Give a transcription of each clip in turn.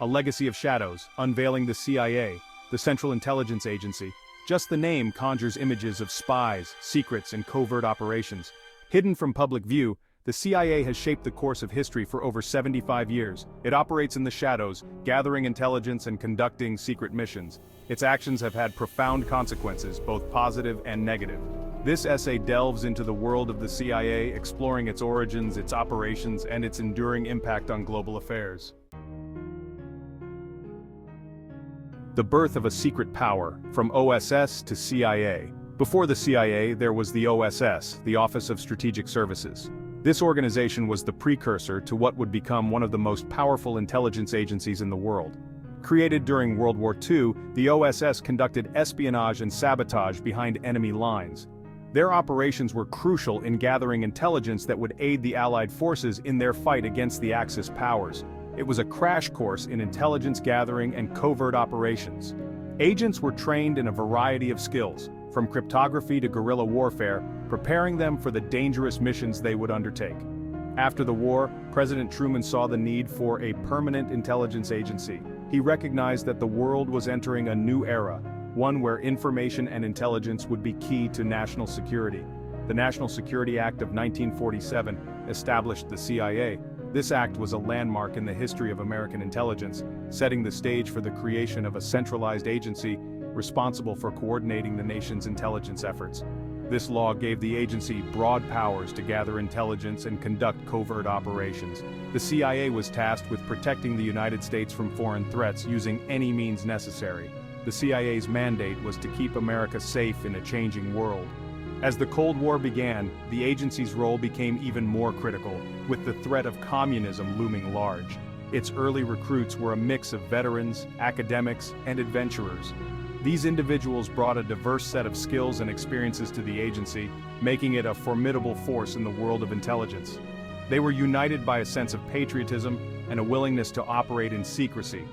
A legacy of shadows, unveiling the CIA, the Central Intelligence Agency. Just the name conjures images of spies, secrets, and covert operations. Hidden from public view, the CIA has shaped the course of history for over 75 years. It operates in the shadows, gathering intelligence and conducting secret missions. Its actions have had profound consequences, both positive and negative. This essay delves into the world of the CIA, exploring its origins, its operations, and its enduring impact on global affairs. The birth of a secret power, from OSS to CIA. Before the CIA, there was the OSS, the Office of Strategic Services. This organization was the precursor to what would become one of the most powerful intelligence agencies in the world. Created during World War II, the OSS conducted espionage and sabotage behind enemy lines. Their operations were crucial in gathering intelligence that would aid the Allied forces in their fight against the Axis powers. It was a crash course in intelligence gathering and covert operations. Agents were trained in a variety of skills, from cryptography to guerrilla warfare, preparing them for the dangerous missions they would undertake. After the war, President Truman saw the need for a permanent intelligence agency. He recognized that the world was entering a new era, one where information and intelligence would be key to national security. The National Security Act of 1947 established the CIA. This act was a landmark in the history of American intelligence, setting the stage for the creation of a centralized agency responsible for coordinating the nation's intelligence efforts. This law gave the agency broad powers to gather intelligence and conduct covert operations. The CIA was tasked with protecting the United States from foreign threats using any means necessary. The CIA's mandate was to keep America safe in a changing world. As the Cold War began, the agency's role became even more critical, with the threat of communism looming large. Its early recruits were a mix of veterans, academics, and adventurers. These individuals brought a diverse set of skills and experiences to the agency, making it a formidable force in the world of intelligence. They were united by a sense of patriotism and a willingness to operate in secrecy.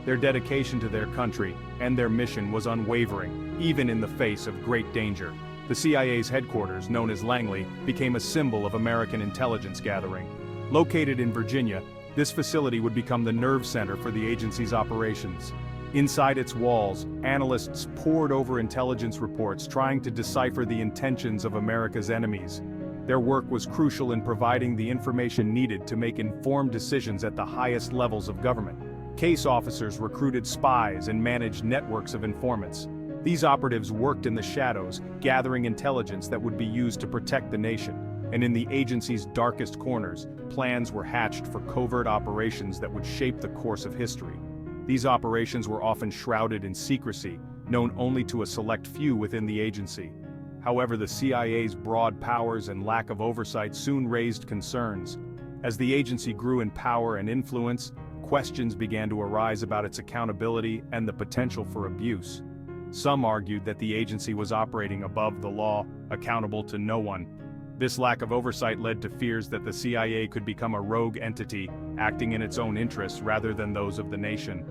Their dedication to their country and their mission was unwavering, even in the face of great danger. The CIA's headquarters, known as Langley, became a symbol of American intelligence gathering. Located in Virginia, this facility would become the nerve center for the agency's operations. Inside its walls, analysts pored over intelligence reports trying to decipher the intentions of America's enemies. Their work was crucial in providing the information needed to make informed decisions at the highest levels of government. Case officers recruited spies and managed networks of informants. These operatives worked in the shadows, gathering intelligence that would be used to protect the nation. And in the agency's darkest corners, plans were hatched for covert operations that would shape the course of history. These operations were often shrouded in secrecy, known only to a select few within the agency. However, the CIA's broad powers and lack of oversight soon raised concerns. As the agency grew in power and influence, questions began to arise about its accountability and the potential for abuse. Some argued that the agency was operating above the law, accountable to no one. This lack of oversight led to fears that the CIA could become a rogue entity, acting in its own interests rather than those of the nation.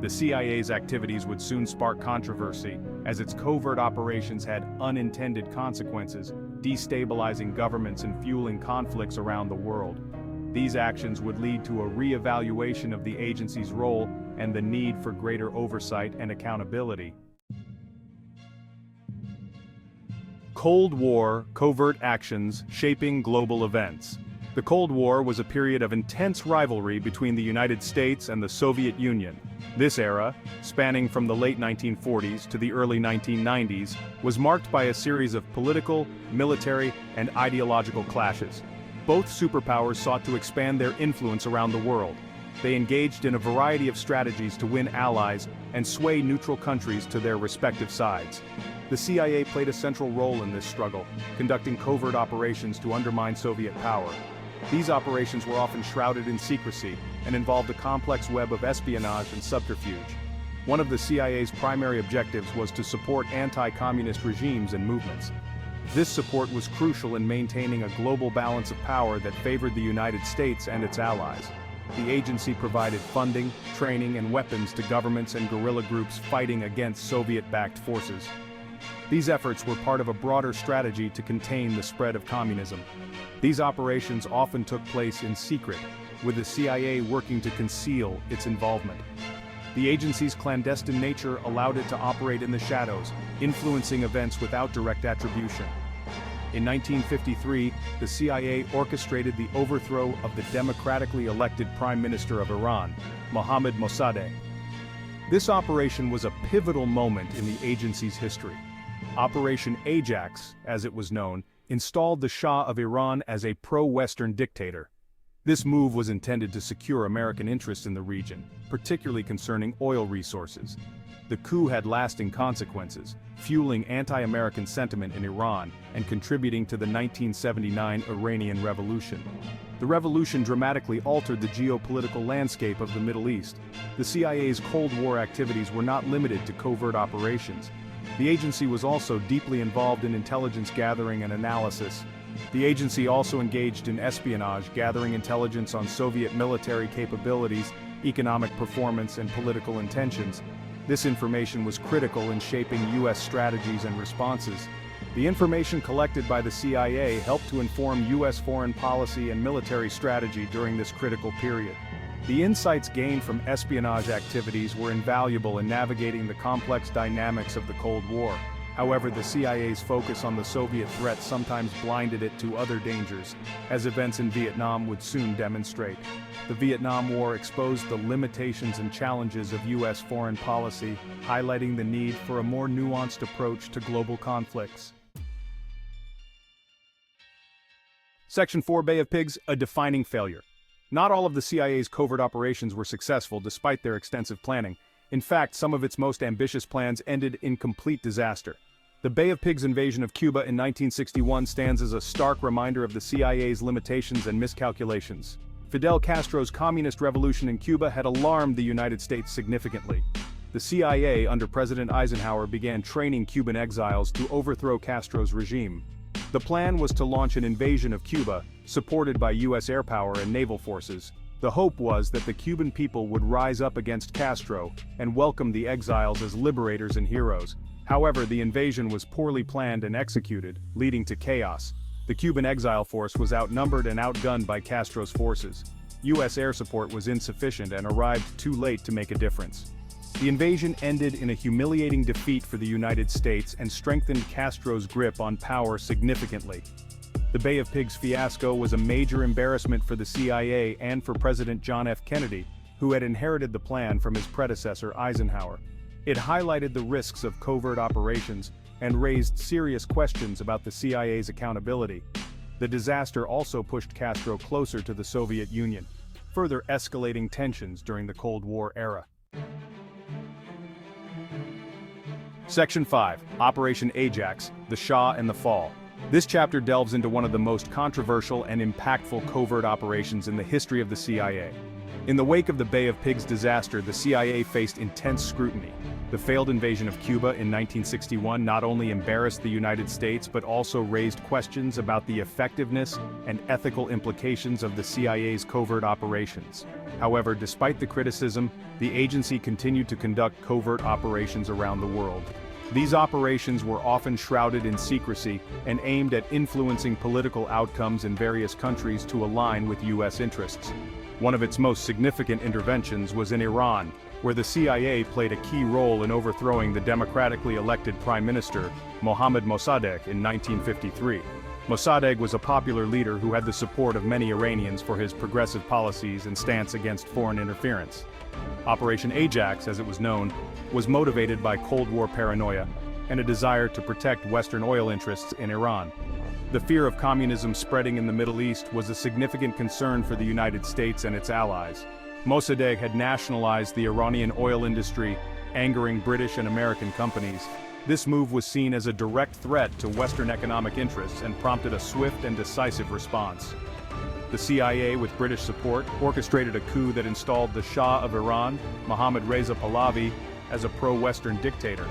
The CIA's activities would soon spark controversy, as its covert operations had unintended consequences, destabilizing governments and fueling conflicts around the world. These actions would lead to a re-evaluation of the agency's role and the need for greater oversight and accountability. Cold War covert actions shaping global events. The Cold War was a period of intense rivalry between the United States and the Soviet Union. This era, spanning from the late 1940s to the early 1990s, was marked by a series of political, military, and ideological clashes. Both superpowers sought to expand their influence around the world. They engaged in a variety of strategies to win allies and sway neutral countries to their respective sides. The CIA played a central role in this struggle, conducting covert operations to undermine Soviet power. These operations were often shrouded in secrecy and involved a complex web of espionage and subterfuge. One of the CIA's primary objectives was to support anti-communist regimes and movements. This support was crucial in maintaining a global balance of power that favored the United States and its allies. The agency provided funding, training, and weapons to governments and guerrilla groups fighting against Soviet-backed forces. These efforts were part of a broader strategy to contain the spread of communism. These operations often took place in secret, with the CIA working to conceal its involvement. The agency's clandestine nature allowed it to operate in the shadows, influencing events without direct attribution. In 1953, the CIA orchestrated the overthrow of the democratically elected Prime Minister of Iran, Mohammad Mossadegh. This operation was a pivotal moment in the agency's history. Operation Ajax, as it was known, installed the Shah of Iran as a pro-Western dictator. This move was intended to secure American interests in the region, particularly concerning oil resources. The coup had lasting consequences, fueling anti-American sentiment in Iran and contributing to the 1979 Iranian Revolution. The revolution dramatically altered the geopolitical landscape of the Middle East. The CIA's Cold War activities were not limited to covert operations. The agency was also deeply involved in intelligence gathering and analysis. The agency also engaged in espionage, gathering intelligence on Soviet military capabilities, economic performance, and political intentions. This information was critical in shaping U.S. strategies and responses. The information collected by the CIA helped to inform U.S. foreign policy and military strategy during this critical period. The insights gained from espionage activities were invaluable in navigating the complex dynamics of the Cold War. However, the CIA's focus on the Soviet threat sometimes blinded it to other dangers, as events in Vietnam would soon demonstrate. The Vietnam War exposed the limitations and challenges of U.S. foreign policy, highlighting the need for a more nuanced approach to global conflicts. Section 4: Bay of Pigs, a defining failure. Not all of the CIA's covert operations were successful despite their extensive planning. In fact, some of its most ambitious plans ended in complete disaster. The Bay of Pigs invasion of Cuba in 1961 stands as a stark reminder of the CIA's limitations and miscalculations. Fidel Castro's communist revolution in Cuba had alarmed the United States significantly. The CIA, under President Eisenhower, began training Cuban exiles to overthrow Castro's regime. The plan was to launch an invasion of Cuba, supported by U.S. air power and naval forces. The hope was that the Cuban people would rise up against Castro and welcome the exiles as liberators and heroes. However, the invasion was poorly planned and executed, leading to chaos. The Cuban exile force was outnumbered and outgunned by Castro's forces. U.S. air support was insufficient and arrived too late to make a difference. The invasion ended in a humiliating defeat for the United States and strengthened Castro's grip on power significantly. The Bay of Pigs fiasco was a major embarrassment for the CIA and for President John F. Kennedy, who had inherited the plan from his predecessor Eisenhower. It highlighted the risks of covert operations and raised serious questions about the CIA's accountability. The disaster also pushed Castro closer to the Soviet Union, further escalating tensions during the Cold War era. Section 5: Operation Ajax, the Shah and the Fall. This chapter delves into one of the most controversial and impactful covert operations in the history of the CIA. In the wake of the Bay of Pigs disaster, the CIA faced intense scrutiny. The failed invasion of Cuba in 1961 not only embarrassed the United States but also raised questions about the effectiveness and ethical implications of the CIA's covert operations. However, despite the criticism, the agency continued to conduct covert operations around the world. These operations were often shrouded in secrecy and aimed at influencing political outcomes in various countries to align with U.S. interests. One of its most significant interventions was in Iran, where the CIA played a key role in overthrowing the democratically elected Prime Minister, Mohammad Mossadegh, in 1953. Mossadegh was a popular leader who had the support of many Iranians for his progressive policies and stance against foreign interference. Operation Ajax, as it was known, was motivated by Cold War paranoia and a desire to protect Western oil interests in Iran. The fear of communism spreading in the Middle East was a significant concern for the United States and its allies. Mossadegh had nationalized the Iranian oil industry, angering British and American companies. This move was seen as a direct threat to Western economic interests and prompted a swift and decisive response. The CIA, with British support, orchestrated a coup that installed the Shah of Iran, Mohammad Reza Pahlavi, as a pro-Western dictator.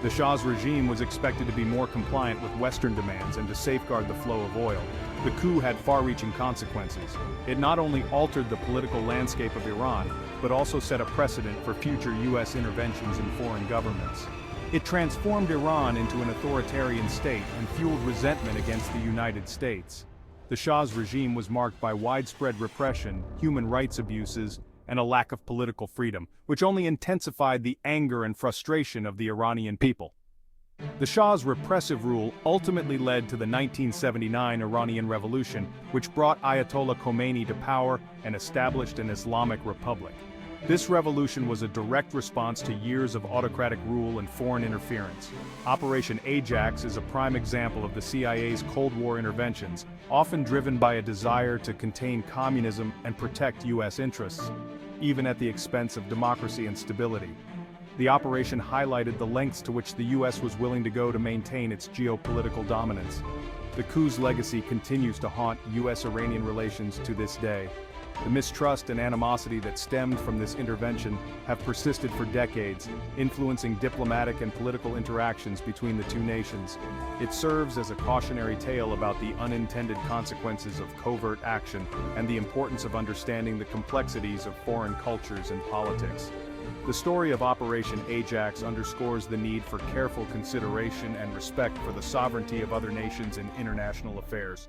The Shah's regime was expected to be more compliant with Western demands and to safeguard the flow of oil. The coup had far-reaching consequences. It not only altered the political landscape of Iran, but also set a precedent for future U.S. interventions in foreign governments. It transformed Iran into an authoritarian state and fueled resentment against the United States. The Shah's regime was marked by widespread repression, human rights abuses, and a lack of political freedom, which only intensified the anger and frustration of the Iranian people. The Shah's repressive rule ultimately led to the 1979 Iranian Revolution, which brought Ayatollah Khomeini to power and established an Islamic republic. This revolution was a direct response to years of autocratic rule and foreign interference. Operation Ajax is a prime example of the CIA's Cold War interventions, often driven by a desire to contain communism and protect U.S. interests, even at the expense of democracy and stability. The operation highlighted the lengths to which the U.S. was willing to go to maintain its geopolitical dominance. The coup's legacy continues to haunt U.S.-Iranian relations to this day. The mistrust and animosity that stemmed from this intervention have persisted for decades, influencing diplomatic and political interactions between the two nations. It serves as a cautionary tale about the unintended consequences of covert action and the importance of understanding the complexities of foreign cultures and politics. The story of Operation Ajax underscores the need for careful consideration and respect for the sovereignty of other nations in international affairs.